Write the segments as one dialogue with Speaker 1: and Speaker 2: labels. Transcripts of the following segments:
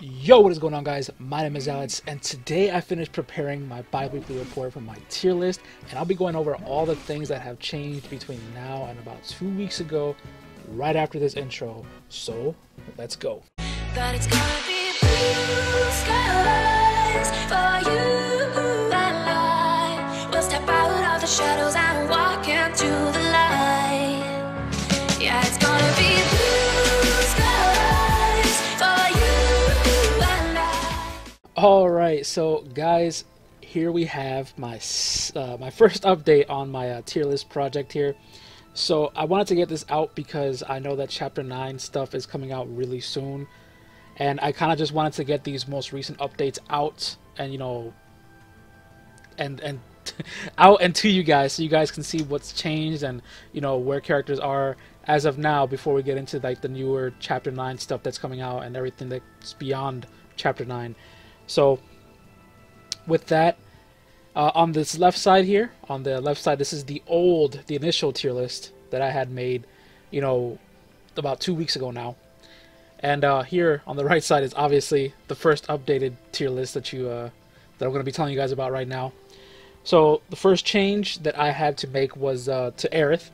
Speaker 1: Yo, what is going on, guys? My name is Zalits, and today I finished preparing my bi-weekly report for my tier list, and I'll be going over all the things that have changed between now and about 2 weeks ago, right after this intro. So, let's go.
Speaker 2: But it's gonna be blue skies for you and I. We'll step out of the shadows and walk into the light. Yeah, it's gonna be blue skies for you and I.
Speaker 1: Alright, so guys, here we have my my first update on my tier list project here. So I wanted to get this out because I know that Chapter 9 stuff is coming out really soon. And I kind of just wanted to get these most recent updates out and, you know, and out and to you guys so you guys can see what's changed and, you know, where characters are as of now before we get into like the newer Chapter 9 stuff that's coming out and everything that's beyond Chapter 9. So with that, on this left side here, on the left side, this is the initial tier list that I had made, you know, about 2 weeks ago now. And here on the right side is obviously the first updated tier list that I'm going to be telling you guys about right now. So the first change that I had to make was to Aerith.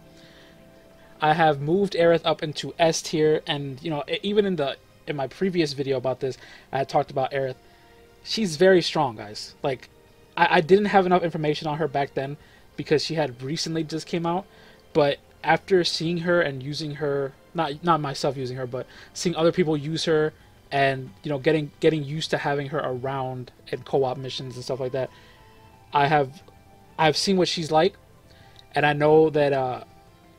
Speaker 1: I have moved Aerith up into S tier, and you know, even in my previous video about this, I had talked about Aerith. She's very strong, guys. Like, I didn't have enough information on her back then because she had recently just came out, but after seeing her and using her, not myself using her, but seeing other people use her and, you know, getting used to having her around in co-op missions and stuff like that, I've seen what she's like, and I know that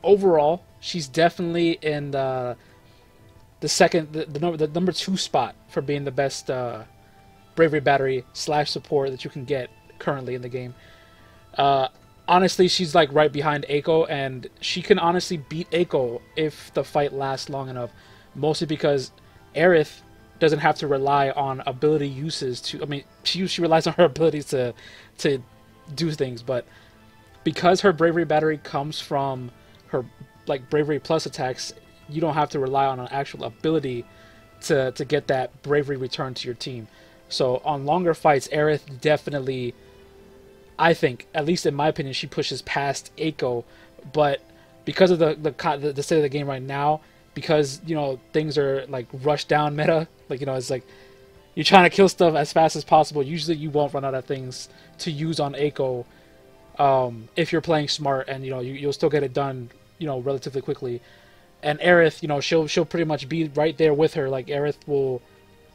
Speaker 1: overall she's definitely in the number 2 spot for being the best bravery battery / support that you can get currently in the game. Honestly, she's like right behind Eiko, and she can honestly beat Eiko if the fight lasts long enough. Mostly because Aerith doesn't have to rely on ability uses to. I mean, she relies on her abilities to do things, but because her bravery battery comes from her like bravery plus attacks, you don't have to rely on an actual ability to get that bravery return to your team. So on longer fights, Aerith definitely, I think, at least in my opinion, she pushes past Eiko. But because of the state of the game right now, because, you know, things are like rushed down meta, like, you know, it's like you're trying to kill stuff as fast as possible. Usually you won't run out of things to use on Eiko if you're playing smart, and, you know, you'll still get it done, you know, relatively quickly. And Aerith, you know, she'll pretty much be right there with her. Like, Aerith will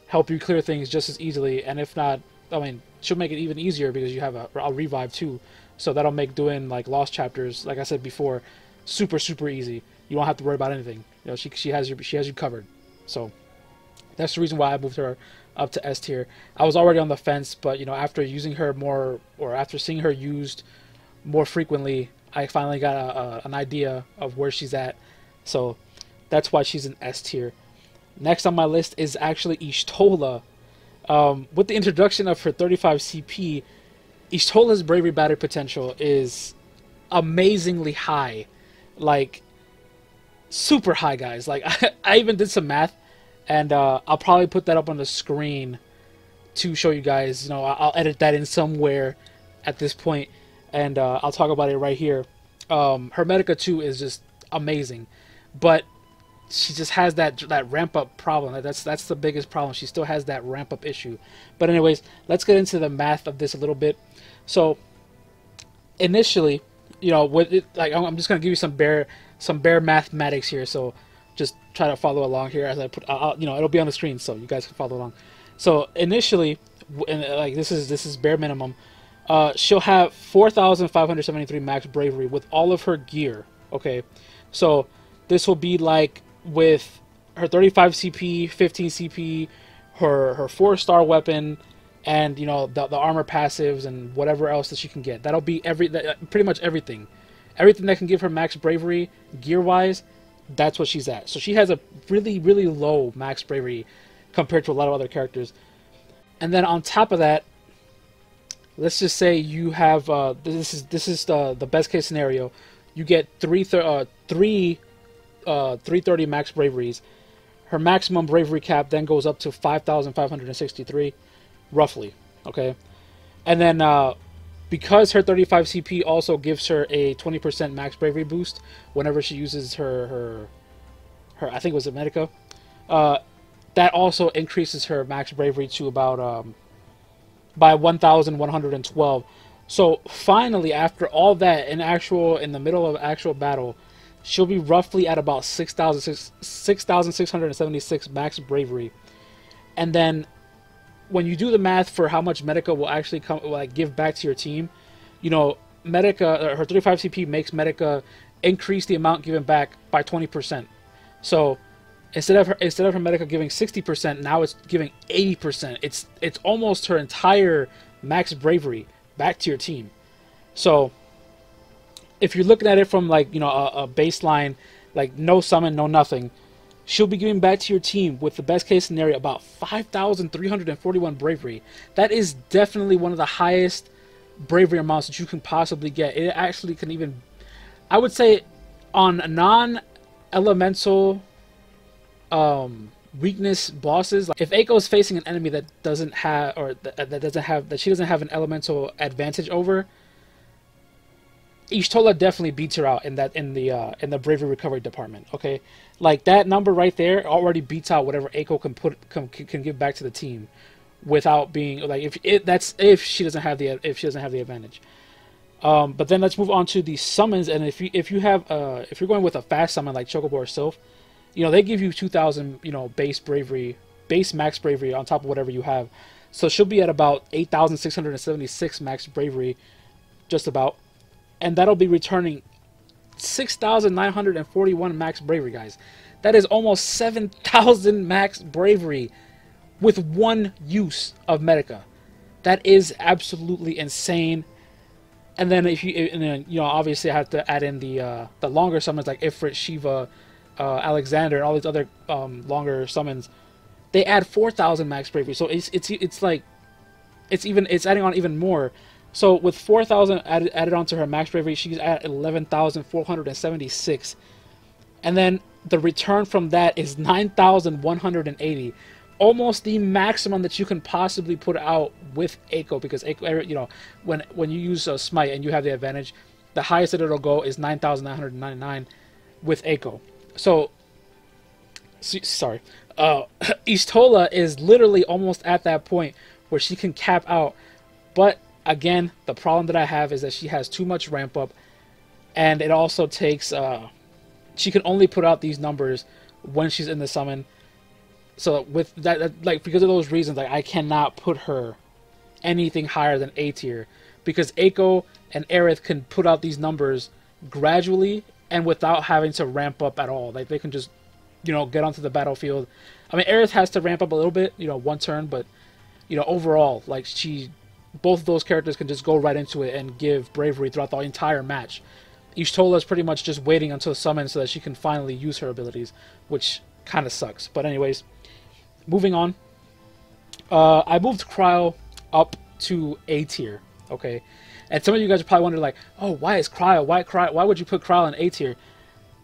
Speaker 1: help you clear things just as easily, and if not, I mean, she'll make it even easier because you have a revive too, so that'll make doing like lost chapters, like I said before, super easy. You don't have to worry about anything. You know, she has you covered. So that's the reason why I moved her up to S tier. I was already on the fence, but, you know, after using her more, or after seeing her used more frequently, I finally got an idea of where she's at. So that's why she's in S tier. Next on my list is actually Y'shtola. With the introduction of her 35 CP, Y'shtola's bravery battery potential is amazingly high. Like, super high, guys. Like, I even did some math, and I'll probably put that up on the screen to show you guys. You know, I'll edit that in somewhere at this point, and I'll talk about it right here. Her Medica 2 is just amazing, but she just has that ramp up problem. That's the biggest problem. She still has that ramp up issue. But anyways, let's get into the math of this a little bit. So initially, you know, like, I'm just gonna give you some bare mathematics here. So just try to follow along here as I put. You know, it'll be on the screen so you guys can follow along. So initially, and like this is bare minimum. She'll have 4,573 max bravery with all of her gear. Okay, so this will be like with her 35 CP, 15 CP, her 4-star weapon, and, you know, the armor passives and whatever else that she can get. That'll be pretty much everything that can give her max bravery gear wise. That's what she's at. So she has a really low max bravery compared to a lot of other characters. And then on top of that, let's just say you have this is the best case scenario. You get 330 max braveries. Her maximum bravery cap then goes up to 5,563, roughly. Okay, and then because her 35 CP also gives her a 20% max bravery boost whenever she uses her I think it was a Medica. That also increases her max bravery to about by 1,112. So finally, after all that, in the middle of actual battle, she'll be roughly at about 6,676 max bravery. And then when you do the math for how much Medica will actually give back to your team, you know, Medica, her 35 CP makes Medica increase the amount given back by 20%. So instead of her Medica giving 60%, now it's giving 80%. It's almost her entire max bravery back to your team. So if you're looking at it from like, you know, a baseline, like no summon, no nothing, she'll be giving back to your team with the best case scenario about 5,341 bravery. That is definitely one of the highest bravery amounts that you can possibly get. It actually can even, I would say, on non-elemental weakness bosses, like if Eiko is facing an enemy that doesn't have, or that she doesn't have an elemental advantage over, Ishtola definitely beats her out in the bravery recovery department. Okay, like that number right there already beats out whatever Eiko can give back to the team, without being like if she doesn't have the advantage. But then let's move on to the summons, and if you're going with a fast summon like Chocobo or Sylph, you know, they give you 2,000, you know, base max bravery on top of whatever you have. So she'll be at about 8,676 max bravery, just about. And that'll be returning 6,941 max bravery, guys. That is almost 7,000 max bravery with one use of Medica. That is absolutely insane. And then you know, obviously I have to add in the longer summons like Ifrit, Shiva, Alexander, and all these other longer summons. They add 4,000 max bravery, so it's adding on even more. So with 4,000 added onto her max bravery, she's at 11,476, and then the return from that is 9,180, almost the maximum that you can possibly put out with Eiko, because Eiko, you know, when you use Smite and you have the advantage, the highest that it'll go is 9,999 with Eiko. So, sorry, Ishtola is literally almost at that point where she can cap out. But again, the problem that I have is that she has too much ramp up, and it also takes she can only put out these numbers when she's in the summon. So with that, like, because of those reasons, like, I cannot put her anything higher than A tier, because Eiko and Aerith can put out these numbers gradually and without having to ramp up at all. Like, they can just, you know, get onto the battlefield. I mean, Aerith has to ramp up a little bit, you know, one turn, but, you know, overall, like, both of those characters can just go right into it and give bravery throughout the entire match. Ishtola is pretty much just waiting until summon so that she can finally use her abilities, which kind of sucks. But anyways, moving on. I moved Cryo up to A tier, okay? And some of you guys are probably wondering, like, oh, why is Cryo? Why would you put Cryo in A tier?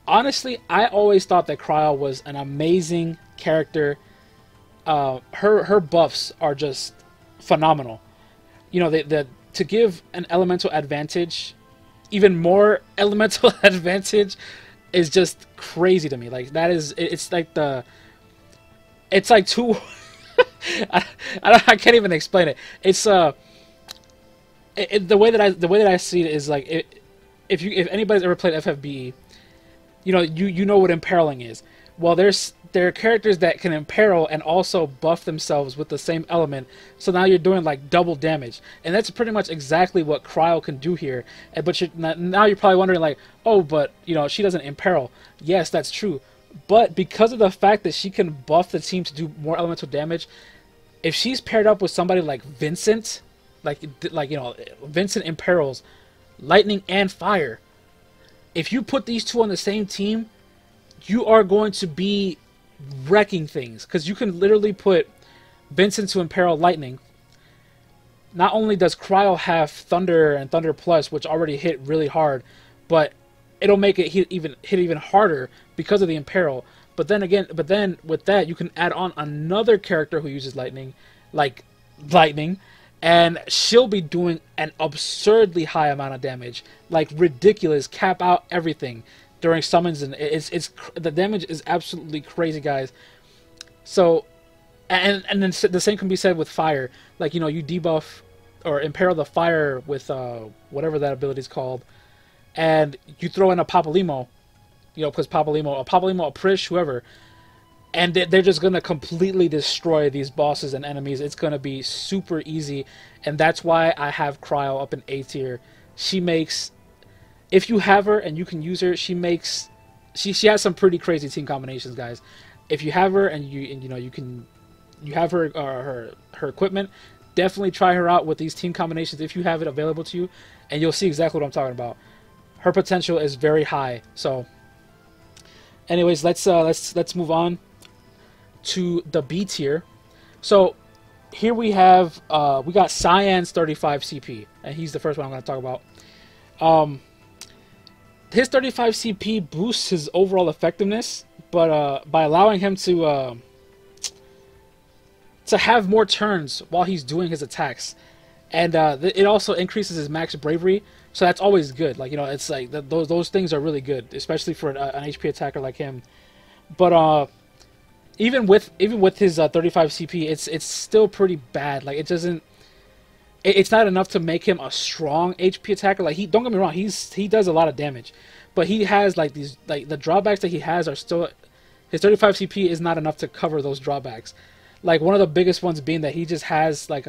Speaker 1: Honestly, I always thought that Cryo was an amazing character. Her buffs are just phenomenal. You know, to give an elemental advantage, even more elemental advantage, is just crazy to me. Like, that is, it's like two. I can't even explain it. It's the way that I see it is like, if anybody's ever played FFBE, you know what imperiling is. Well, there are characters that can imperil and also buff themselves with the same element, so now you're doing like double damage, and that's pretty much exactly what Cryo can do here. But now you're probably wondering, like, oh, but you know, she doesn't imperil. Yes, that's true, but because of the fact that she can buff the team to do more elemental damage, if she's paired up with somebody like Vincent, like you know, Vincent imperils lightning and fire. If you put these two on the same team, you are going to be wrecking things, because you can literally put Vincent to imperil lightning. Not only does Cryo have Thunder and Thunder Plus, which already hit really hard, but it'll make it hit even harder because of the imperil. But then with that, you can add on another character who uses lightning, like lightning, and she'll be doing an absurdly high amount of damage, like ridiculous, cap out everything during summons, and it's the damage is absolutely crazy, guys. So, and then the same can be said with fire. Like, you know, you debuff or imperil the fire with whatever that ability is called, and you throw in a Papalymo, you know, because Papalymo, a Prish, whoever, and they're just gonna completely destroy these bosses and enemies. It's gonna be super easy, and that's why I have Cryo up in A tier. She makes, if you have her and you can use her, she has some pretty crazy team combinations, guys. If you have her and you know you have her equipment, definitely try her out with these team combinations if you have it available to you, and you'll see exactly what I'm talking about. Her potential is very high. So, anyways, let's move on to the B tier. So here we have we got Cyan's 35 CP, and he's the first one I'm going to talk about. His 35 CP boosts his overall effectiveness, but by allowing him to have more turns while he's doing his attacks, and it also increases his max bravery. So that's always good. Like, you know, it's like those things are really good, especially for an HP attacker like him. But even with his 35 CP, it's still pretty bad. Like, it's not enough to make him a strong HP attacker. Like, don't get me wrong, he does a lot of damage, but he has like these, like, the drawbacks that he has are still, his 35 CP is not enough to cover those drawbacks. Like, one of the biggest ones being that he just has like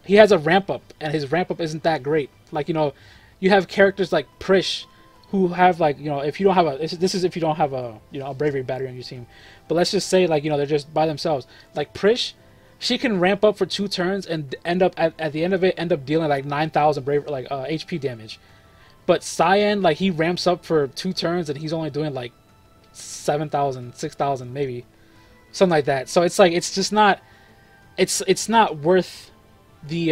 Speaker 1: he has a ramp up, and his ramp up isn't that great. Like, you know, you have characters like Prish who have, like, you know, if you don't have this is if you don't have a, you know, a bravery battery on your team. But let's just say, like, you know, they're just by themselves. Like Prish, she can ramp up for 2 turns and end up at the end of it dealing like 9,000 HP damage. But Cyan, like, he ramps up for 2 turns and he's only doing like 7,000, 6,000 maybe, something like that. So it's like, it's just not, it's not worth the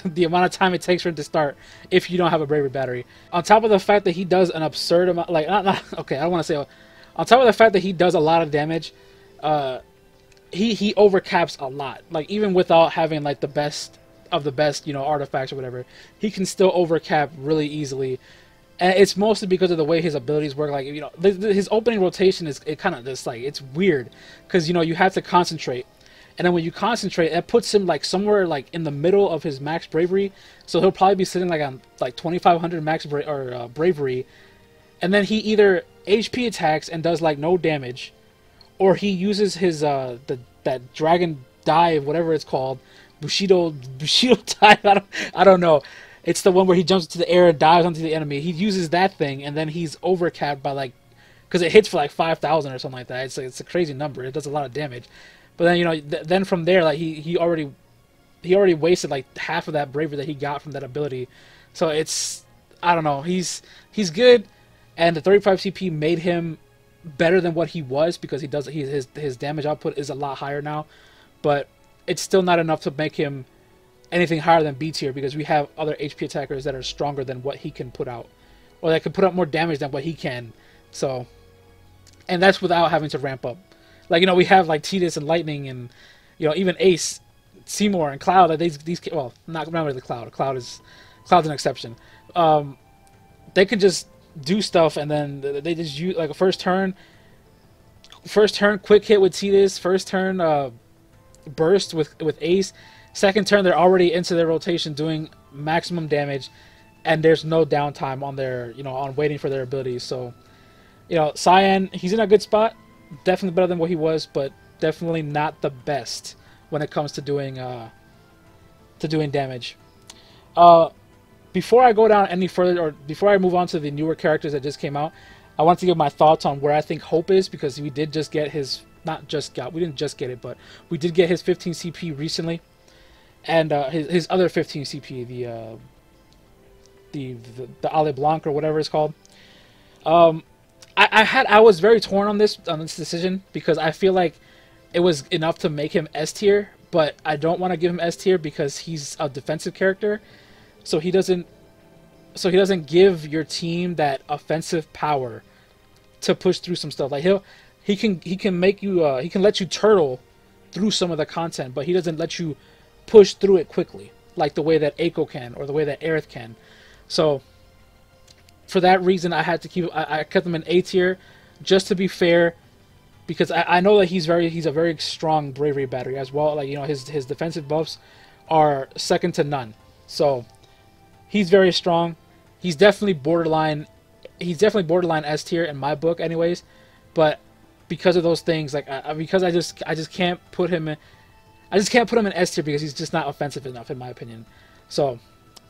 Speaker 1: the amount of time it takes for him to start if you don't have a bravery battery. On top of the fact that he does an absurd amount, like, okay, I don't want to say, on top of the fact that he does a lot of damage, he overcaps a lot. Like, even without having like the best of the best, you know, artifacts or whatever, he can still overcap really easily. And it's mostly because of the way his abilities work. Like, you know, his opening rotation is kind of just like, it's weird because, you know, you have to concentrate. And then when you concentrate, it puts him like somewhere like in the middle of his max bravery. So he'll probably be sitting like on like 2,500 max bravery. And then he either HP attacks and does like no damage, or he uses his that dragon dive, whatever it's called, Bushido dive. I don't know. It's the one where he jumps into the air and dives onto the enemy. He uses that thing, and then he's overcapped by like, because it hits for like 5,000 or something like that. It's a crazy number. It does a lot of damage. But then, you know, then from there, like, he already wasted like half of that bravery that he got from that ability. So it's, I don't know, he's good, and the 35 CP made him better than what he was, because his damage output is a lot higher now, but it's still not enough to make him anything higher than B tier, because we have other HP attackers that are stronger than what he can put out, or that can put out more damage than what he can. So, and that's without having to ramp up. Like, you know, we have like Tidus and Lightning, and, you know, even Ace, Seymour, and Cloud. That these well, not really Cloud. Cloud's an exception. They can just do stuff, and then they just use like a first turn quick hit with Tidus, first turn burst with Ace, second turn they're already into their rotation doing maximum damage, and there's no downtime on their, you know, on waiting for their abilities. So, you know, Cyan, he's in a good spot. Definitely better than what he was, but definitely not the best when it comes to doing damage. Before I go down any further, or before I move on to the newer characters that just came out, I want to give my thoughts on where I think Hope is, because we did just get his, we didn't just get it, but we did get his 15 CP recently, and his other 15 CP, the Ale Blanc or whatever it's called. I was very torn on this decision, because I feel like it was enough to make him S tier, but I don't want to give him S tier because he's a defensive character, so he doesn't give your team that offensive power to push through some stuff. Like he can make you he can let you turtle through some of the content, but he doesn't let you push through it quickly like the way that Eiko can or the way that Aerith can. So for that reason, I had to I kept him in A tier just to be fair, because I know that he's a very strong bravery battery as well. Like, you know, his defensive buffs are second to none. So he's very strong. He's definitely borderline S tier in my book anyways, but because of those things, like because I just can't put him in S tier because he's just not offensive enough in my opinion. So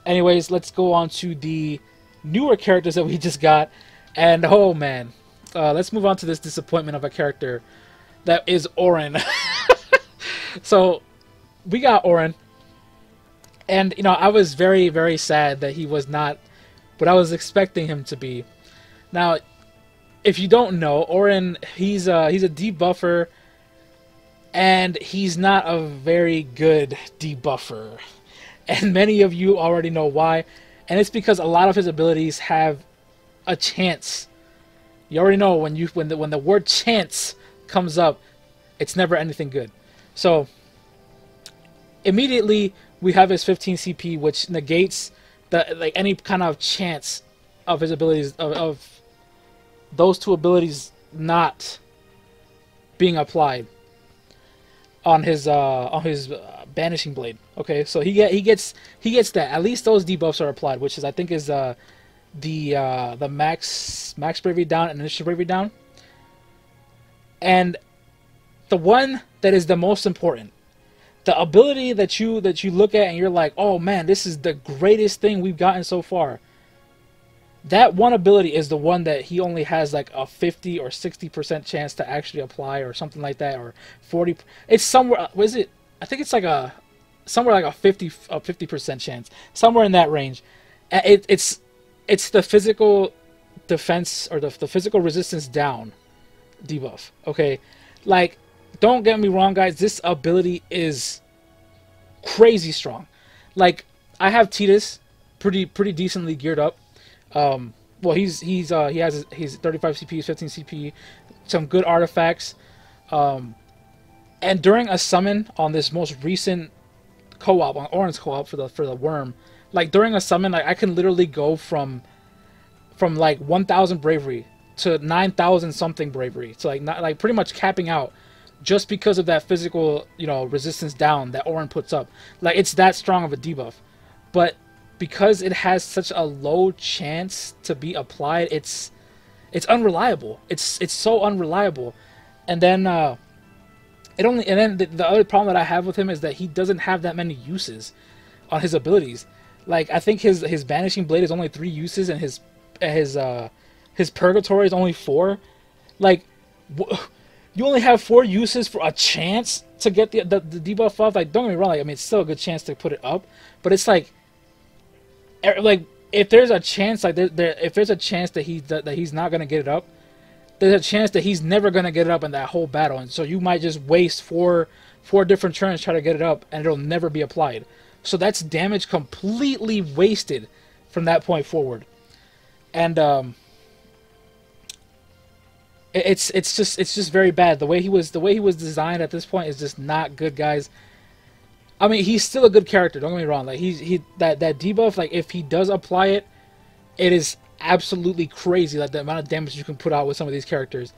Speaker 1: anyways, let's go on to the newer characters that we just got, and oh man, let's move on to this disappointment of a character that is Auron. So we got Auron, and you know, I was very, very sad that he was not what I was expecting him to be. Now, if you don't know, Auron, he's a debuffer, and he's not a very good debuffer, and many of you already know why, and it's because a lot of his abilities have a chance. You already know when the word chance comes up, it's never anything good. So immediately we have his 15 CP, which negates any kind of chance of his abilities of those two abilities not being applied on his banishing blade. Okay, so he gets that. At least those debuffs are applied, which is, I think, is the max bravery down and initial bravery down. And the one that is the most important, the ability that you look at and you're like, oh man, this is the greatest thing we've gotten so far. That one ability is the one that he only has like a 50 or 60% chance to actually apply, or something like that, or 40. It's somewhere. What is it? I think it's like somewhere like a 50% chance, somewhere in that range. It's the physical defense, or the physical resistance down debuff. Okay, like, don't get me wrong, guys. This ability is crazy strong. Like, I have Tidus pretty decently geared up. Well, he has his 35 CP, 15 CP, some good artifacts. And during a summon on this most recent co-op, on Auron's co-op for the worm, like during a summon, like I can literally go from like 1,000 bravery to 9,000 something bravery, to like pretty much capping out, just because of that physical, you know, resistance down that Auron puts up. Like, it's that strong of a debuff. But because it has such a low chance to be applied, it's unreliable. It's so unreliable. And then the other problem that I have with him is that he doesn't have that many uses on his abilities. Like, I think his banishing blade is only 3 uses, and his purgatory is only 4. Like, you only have 4 uses for a chance to get the debuff up. Like, don't get me wrong. Like, I mean, it's still a good chance to put it up, but it's like if there's a chance, like if there's a chance that he's not gonna get it up, there's a chance that he's never gonna get it up in that whole battle, and so you might just waste four different turns trying to get it up, and it'll never be applied. So that's damage completely wasted from that point forward, and it's just very bad. The way he was designed at this point is just not good, guys. I mean, he's still a good character, don't get me wrong. Like, that debuff, like, if he does apply it, it is absolutely crazy, like the amount of damage you can put out with some of these characters.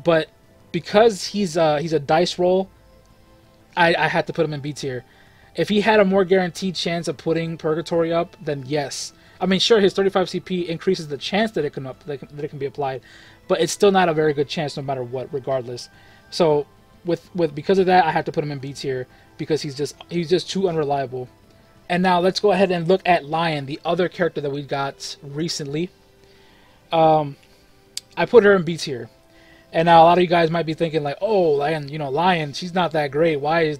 Speaker 1: But because he's a dice roll, I had to put him in B tier. If he had a more guaranteed chance of putting Purgatory up, then yes. I mean, sure, his 35 CP increases the chance that it can be applied, but it's still not a very good chance no matter what, regardless. So because of that, I had to put him in B tier, because he's just too unreliable. And now let's go ahead and look at Lion, the other character that we got recently. I put her in B tier, and now a lot of you guys might be thinking like, oh, Lion, she's not that great. Why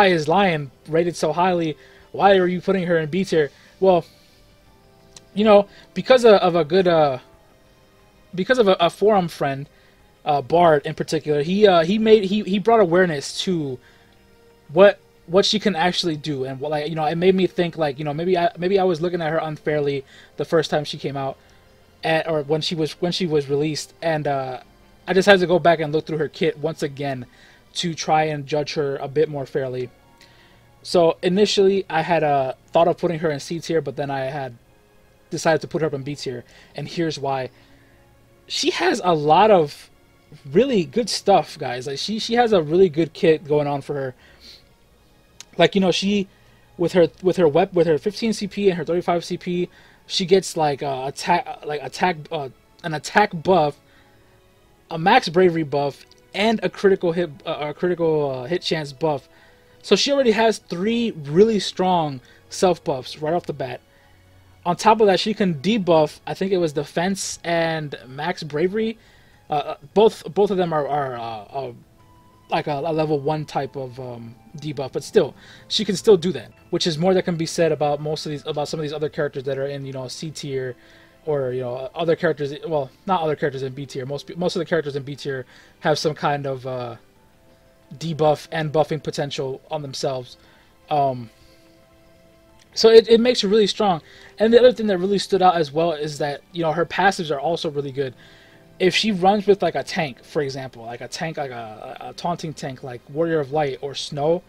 Speaker 1: is Lion rated so highly? Why are you putting her in B tier? Well, you know, because of a forum friend, Bard in particular, he brought awareness to what she can actually do, and it made me think, like, maybe I was looking at her unfairly the first time she came out, or when she was released, and I just had to go back and look through her kit once again to try and judge her a bit more fairly. So initially I had thought of putting her in C tier, but then I had decided to put her up in B tier, and here's why. She has a lot of really good stuff, guys. Like she has a really good kit going on for her. Like, you know, she with her 15 CP and her 35 CP, she gets like an attack buff, a max bravery buff, and a critical hit chance buff. So she already has 3 really strong self buffs right off the bat. On top of that, she can debuff, I think it was defense and max bravery. Both of them are like a level 1 type of debuff, but still, she can still do that, which is more that can be said about some of these other characters that are in, you know, C tier, or, you know, other characters. Well, not other characters in B tier. Most of the characters in B tier have some kind of debuff and buffing potential on themselves. So it makes her really strong. And the other thing that really stood out as well is that, you know, her passives are also really good. If she runs with like a tank, for example, like a taunting tank like Warrior of Light or Snow,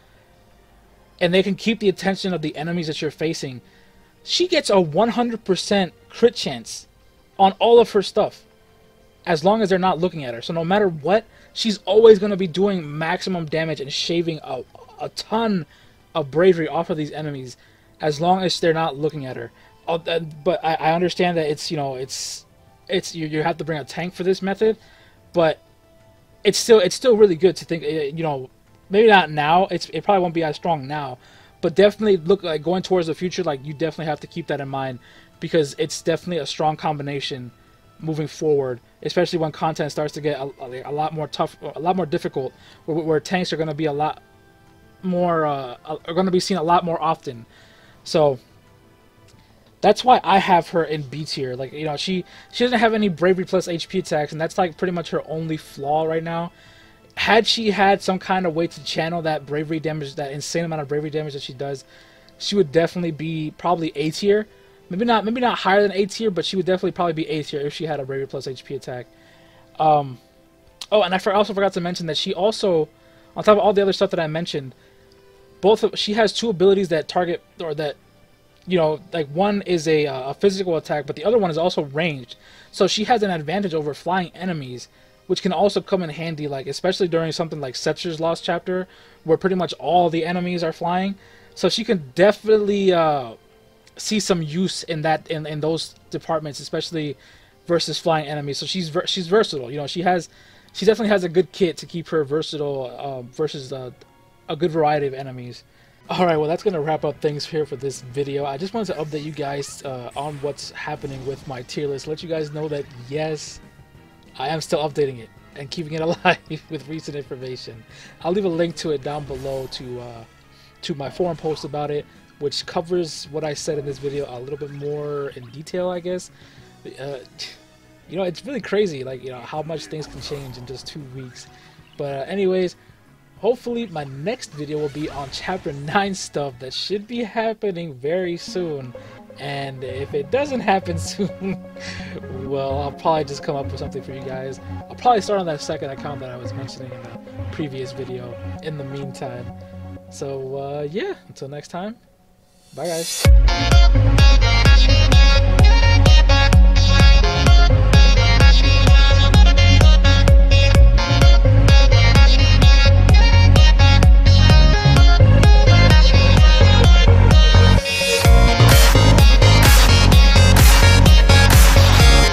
Speaker 1: and they can keep the attention of the enemies that you're facing, she gets a 100% crit chance on all of her stuff, as long as they're not looking at her. So no matter what, she's always going to be doing maximum damage and shaving a ton of bravery off of these enemies, as long as they're not looking at her. But I understand that it's, you know, you have to bring a tank for this method, but it's still really good to think, you know, maybe not now, it probably won't be as strong now, but definitely look like going towards the future, like you definitely have to keep that in mind, because it's definitely a strong combination moving forward, especially when content starts to get a lot more tough, a lot more difficult, where tanks are going to be a lot more are going to be seen a lot more often. So that's why I have her in B tier. Like, you know, she doesn't have any bravery plus HP attacks, and that's like pretty much her only flaw right now. Had she had some kind of way to channel that bravery damage, that insane amount of bravery damage that she does, she would definitely be probably A tier. Maybe not higher than A tier, but she would definitely probably be A tier if she had a bravery plus HP attack. Oh, and I also forgot to mention that she also, on top of all the other stuff that I mentioned, she has 2 abilities that target, or that, you know, like one is a physical attack, but the other one is also ranged. So she has an advantage over flying enemies, which can also come in handy, like especially during something like Setcher's Lost Chapter, where pretty much all the enemies are flying. So she can definitely see some use in those departments, especially versus flying enemies. So she's versatile. You know, she definitely has a good kit to keep her versatile versus a good variety of enemies. Alright, well, that's going to wrap up things here for this video. I just wanted to update you guys on what's happening with my tier list. Let you guys know that, yes, I am still updating it and keeping it alive with recent information. I'll leave a link to it down below to my forum post about it, which covers what I said in this video a little bit more in detail, I guess. You know, it's really crazy, like, you know, how much things can change in just 2 weeks. But anyways, hopefully my next video will be on Chapter 9 stuff that should be happening very soon. And if it doesn't happen soon, well, I'll probably just come up with something for you guys. I'll probably start on that second account that I was mentioning in the previous video in the meantime. So, yeah, until next time, bye guys.